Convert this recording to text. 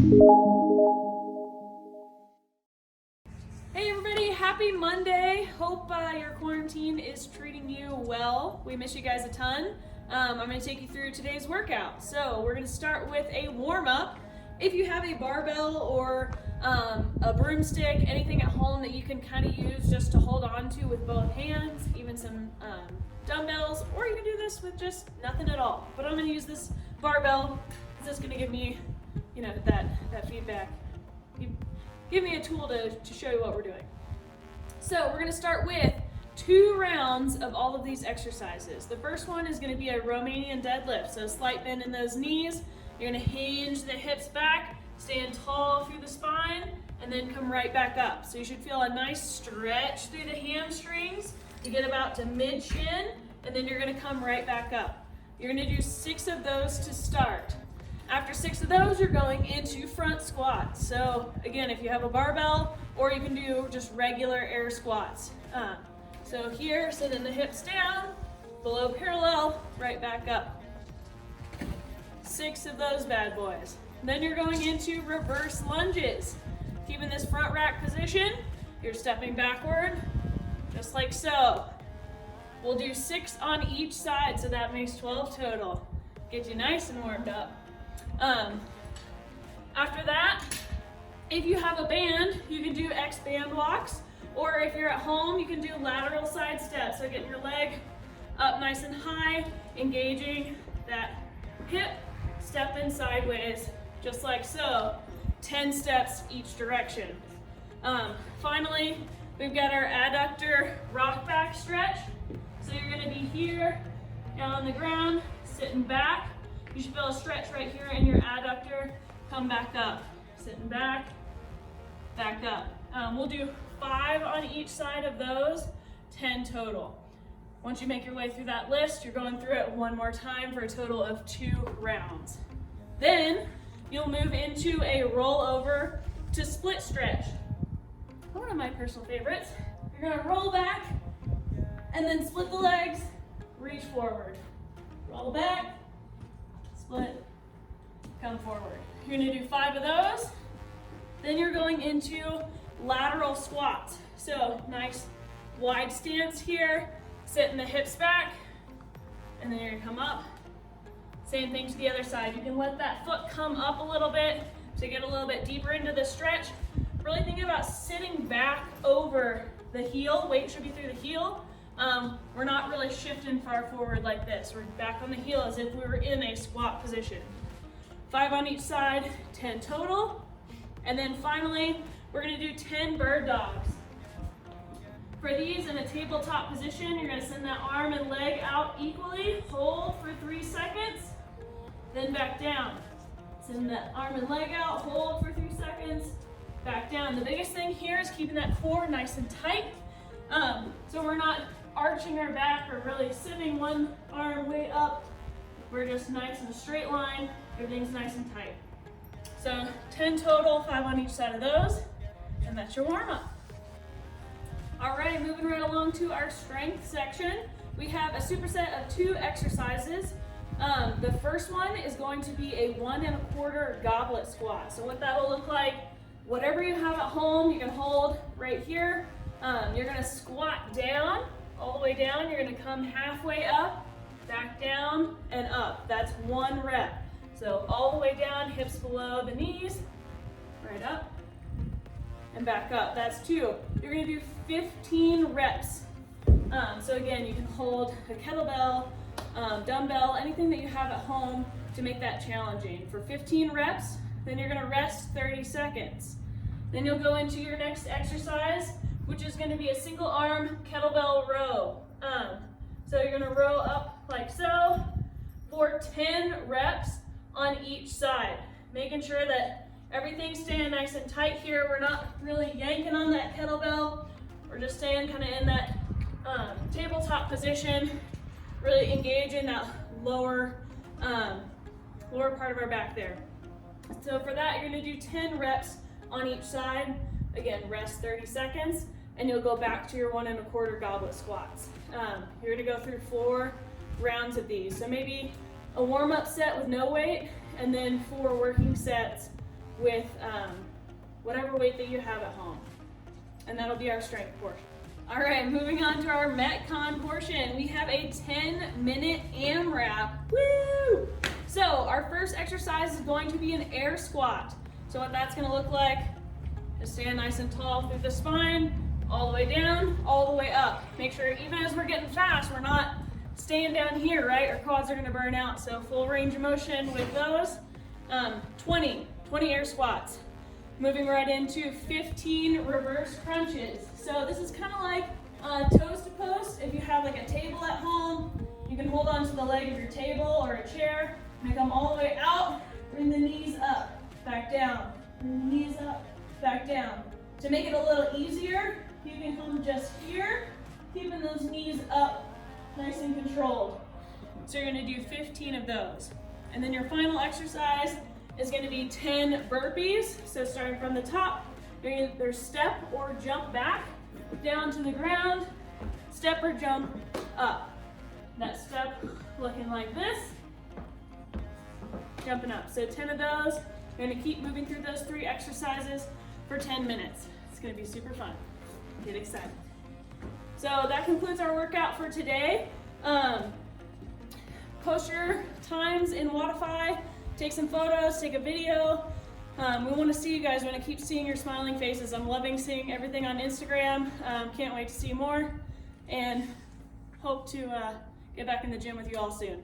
Hey everybody, happy Monday. Hope your quarantine is treating you well. We miss you guys a ton. I'm going to take you through today's workout. So we're going to start with a warm-up. If you have a barbell or a broomstick, anything at home that you can kind of use just to hold on to with both hands, even some dumbbells, or you can do this with just nothing at all. But I'm going to use this barbell. It's just going to give me, that feedback. Give me a tool to show you what we're doing. So we're going to start with 2 rounds of all of these exercises. The first one is going to be a Romanian deadlift. So slight bend in those knees. You're going to hinge the hips back, stand tall through the spine, and then come right back up. So you should feel a nice stretch through the hamstrings. You get about to mid-shin, and then you're going to come right back up. You're going to do 6 of those to start. After 6 of those, you're going into front squats. So again, if you have a barbell, or you can do just regular air squats. So here, sitting the hips down, below parallel, right back up. 6 of those bad boys. Then you're going into reverse lunges. Keeping this front rack position, you're stepping backward, just like so. We'll do 6 on each side, so that makes 12 total. Get you nice and warmed up. After that, if you have a band, you can do X band walks, or if you're at home, you can do lateral side steps. So getting your leg up nice and high, engaging that hip, stepping sideways, just like so. 10 steps each direction. Finally, we've got our Adductor Rock-back Stretch. So you're gonna be here, down on the ground, sitting back. You should feel a stretch right here in your adductor. Come back up. Sitting back, back up. We'll do 5 on each side of those, 10 total. Once you make your way through that list, you're going through it one more time for a total of 2 rounds. Then you'll move into a rollover to split stretch. One of my personal favorites. You're gonna roll back and then split the legs, reach forward. Roll back, split, come forward. You're gonna do 5 of those. Then you're going into lateral squats. So nice wide stance here, sitting the hips back, and then you're gonna come up. Same thing to the other side. You can let that foot come up a little bit to get a little bit deeper into the stretch. Really think about sitting back over the heel. Weight should be through the heel. We're not really shifting far forward like this. We're back on the heel as if we were in a squat position. 5 on each side, 10 total. And then finally, we're gonna do 10 bird dogs. For these in a tabletop position, you're gonna send that arm and leg out equally, hold for 3 seconds, then back down. Send that arm and leg out, hold for 3 seconds, back down. The biggest thing here is keeping that core nice and tight. So we're not arching our back or really sitting one arm way up. We're just nice in a straight line. Everything's nice and tight. So 10 total, 5 on each side of those, and that's your warm-up. All right, moving right along to our strength section. We have a superset of 2 exercises. The first one is going to be a 1 1/4 goblet squat. So what that will look like, whatever you have at home, you can hold right here. You're gonna squat down, all the way down. You're gonna come halfway up, back down, and up. That's 1 rep. So all the way down, hips below the knees, right up, and back up. That's 2. You're gonna do 15 reps. So again, you can hold a kettlebell, dumbbell, anything that you have at home to make that challenging. For 15 reps, then you're gonna rest 30 seconds. Then you'll go into your next exercise, which is gonna be a single arm kettlebell row. So you're gonna row up like so for 10 reps on each side. Making sure that everything's staying nice and tight here. We're not really yanking on that kettlebell. We're just staying kind of in that tabletop position, really engaging that lower part of our back there. So for that, you're gonna do 10 reps on each side. Again, rest 30 seconds, and you'll go back to your 1 1/4 goblet squats. You're gonna go through 4 rounds of these. So maybe a warm-up set with no weight, and then 4 working sets with whatever weight that you have at home. And that'll be our strength portion. All right, moving on to our Metcon portion. We have a 10-minute AMRAP. Woo! So our first exercise is going to be an air squat. So what that's gonna look like is stand nice and tall through the spine, all the way down, all the way up. Make sure even as we're getting fast, we're not staying down here, right? Our quads are gonna burn out. So full range of motion with those. 20 air squats. Moving right into 15 reverse crunches. So this is kind of like toes to post. If you have like a table at home, you can hold on to the leg of your table or a chair. And come all the way out, bring the knees up, back down, bring the knees up, back down. To make it a little easier, you can come just here, keeping those knees up, nice and controlled. So you're gonna do 15 of those. And then your final exercise is gonna be 10 burpees. So starting from the top, you're gonna either step or jump back, down to the ground, step or jump up. That step looking like this, jumping up. So 10 of those. You're gonna keep moving through those 3 exercises for 10 minutes. It's gonna be super fun. Get excited. So that concludes our workout for today. Post your times in Wodify, take some photos, take a video. We wanna see you guys. We wanna keep seeing your smiling faces. I'm loving seeing everything on Instagram. Can't wait to see more and hope to get back in the gym with you all soon.